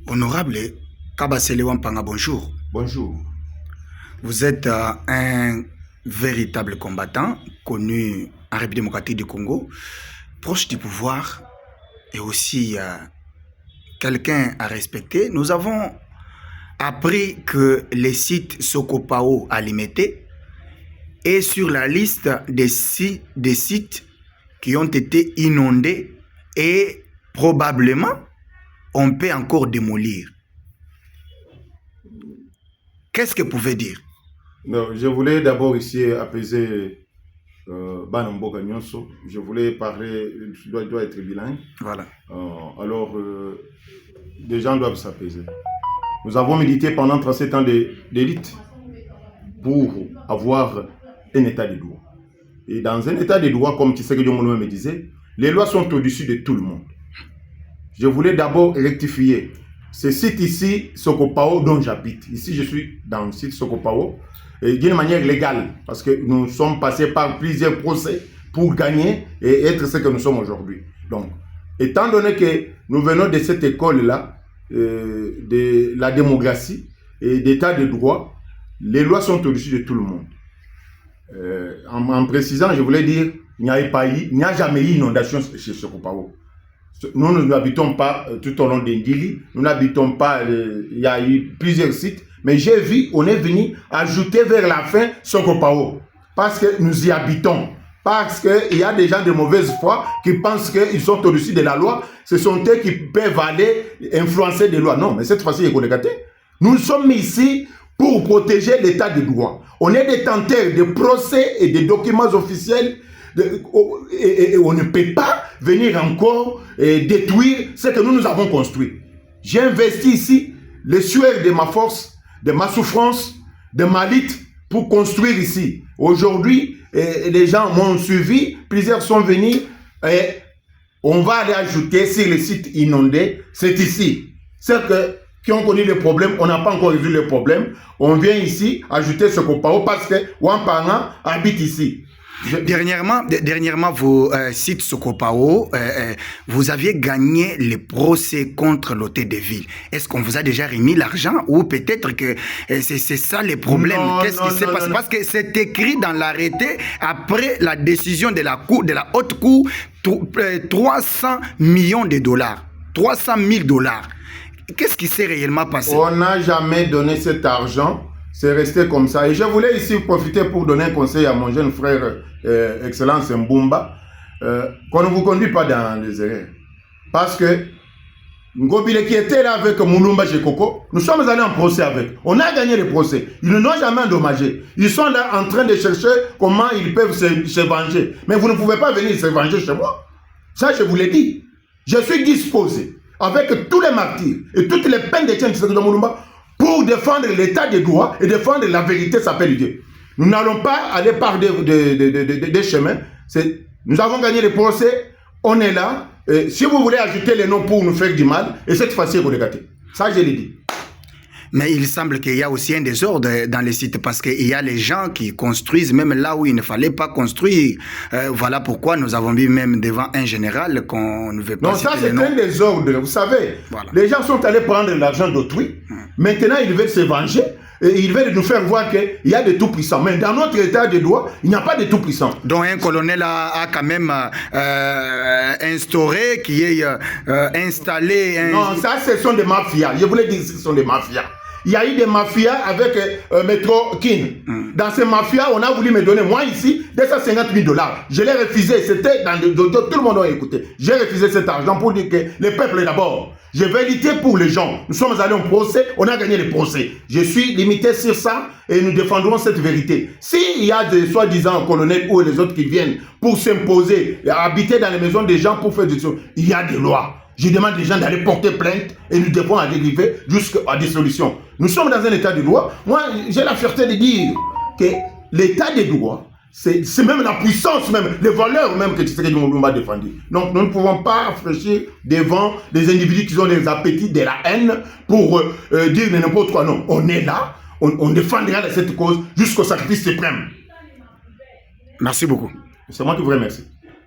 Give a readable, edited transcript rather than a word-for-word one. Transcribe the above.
Honorable Kabasele Wampanga, bonjour. Bonjour. Vous êtes un véritable combattant, connu en République démocratique du Congo, proche du pouvoir et aussi quelqu'un à respecter. Nous avons appris que les sites Sokopao à Limete est sur la liste des sites qui ont été inondés et probablement on peut encore démolir. Qu'est-ce que vous pouvez dire? Non, je voulais d'abord ici apaiser Banambo Gagnoso. Je voulais parler, je dois être bilingue. Voilà. Alors, les gens doivent s'apaiser. Nous avons milité pendant 37 ans d'élite pour avoir un état de droit. Et dans un état de droit, comme Tshisekedi Diomolo me disait, les lois sont au-dessus de tout le monde. Je voulais d'abord rectifier. Ce site ici, Sokopao, dont j'habite. Ici, je suis dans le site Sokopao, d'une manière légale, parce que nous sommes passés par plusieurs procès pour gagner et être ce que nous sommes aujourd'hui. Donc, étant donné que nous venons de cette école-là, de la démocratie et d'état de droit, les lois sont au-dessus de tout le monde. En précisant, je voulais dire, il n'y a jamais eu inondation chez Sokopao. Nous n'habitons pas tout au long d'Indili, nous n'habitons pas, il y a eu plusieurs sites, mais j'ai vu, on est venu ajouter vers la fin Sokopao, parce que nous y habitons, parce qu'il y a des gens de mauvaise foi qui pensent qu'ils sont au-dessus de la loi, ce sont eux qui peuvent aller influencer des lois. Non, mais cette fois-ci, il est nous sommes ici pour protéger l'état de droit. On est détenteurs de procès et de documents officiels. Et on ne peut pas venir encore détruire ce que nous avons construit. J'ai investi ici les sueurs de ma force, de ma souffrance, de ma lutte pour construire ici. Aujourd'hui, les gens m'ont suivi, plusieurs sont venus et on va aller ajouter sur les sites inondés, c'est ici. C'est que qui ont connu les problèmes, on n'a pas encore résolu les problèmes. On vient ici ajouter ce Kopao parce que Wampanga habite ici. Dernièrement, vos sites Sokopao, vous aviez gagné les procès contre l'hôtel de ville. Est-ce qu'on vous a déjà remis l'argent ou peut-être que c'est ça les problèmes? Qu'est-ce qui s'est passé? Parce que c'est écrit dans l'arrêté après la décision de la cour, de la haute cour, 300 millions de dollars, 300 000 dollars. Qu'est-ce qui s'est réellement passé? On n'a jamais donné cet argent. C'est resté comme ça. Et je voulais ici profiter pour donner un conseil à mon jeune frère, Excellence Mbumba, qu'on ne vous conduit pas dans les erreurs. Parce que Ngobile qui était là avec Moulumba Chekoko, nous sommes allés en procès avec. On a gagné le procès. Ils ne nous ont jamais endommagé. Ils sont là en train de chercher comment ils peuvent se venger. Mais vous ne pouvez pas venir se venger chez moi. Ça, je vous l'ai dit. Je suis disposé, avec tous les martyrs et toutes les peines de Tchèque de Moulumba, pour défendre l'état de droit et défendre la vérité s'appelle Dieu. Nous n'allons pas aller par des chemins. Nous avons gagné le procès, on est là. Si vous voulez ajouter les noms pour nous faire du mal, et cette fois-ci, vous les gâtez. Ça, je l'ai dit. Mais il semble qu'il y a aussi un désordre dans les sites parce qu'il y a les gens qui construisent même là où il ne fallait pas construire. Voilà pourquoi nous avons vu même devant un général qu'on ne veut pas. Non, ça c'est un désordre, vous savez. Voilà. Les gens sont allés prendre l'argent d'autrui. Maintenant, ils veulent se venger. Et ils veulent nous faire voir qu'il y a de tout puissants. Mais dans notre état de droit, il n'y a pas de tout puissants. Donc un colonel a quand même instauré, qui est installé... Non, ça ce sont des mafias. Je voulais dire que ce sont des mafias. Il y a eu des mafias avec Metro King. Dans ces mafias, on a voulu me donner, moi ici, 250 000 dollars. Je l'ai refusé. C'était dans le dodo, tout le monde a écouté. J'ai refusé cet argent pour dire que le peuple d'abord. Je vais lutter pour les gens. Nous sommes allés en procès, on a gagné le procès. Je suis limité sur ça et nous défendrons cette vérité. S'il y a des soi-disant colonels ou les autres qui viennent pour s'imposer, habiter dans les maisons des gens pour faire des choses, il y a des lois. Je demande aux gens d'aller porter plainte et nous devons aller dériver jusqu'à des solutions. Nous sommes dans un état de droit. Moi, j'ai la fierté de dire que l'état de droit, c'est même la puissance, même les valeurs même que Tshisekedi Diomolo a défendu. Donc nous ne pouvons pas réfléchir devant des individus qui ont des appétits de la haine pour dire n'importe quoi. Non, on est là, on défendra cette cause jusqu'au sacrifice suprême. Merci beaucoup. C'est moi qui vous remercie.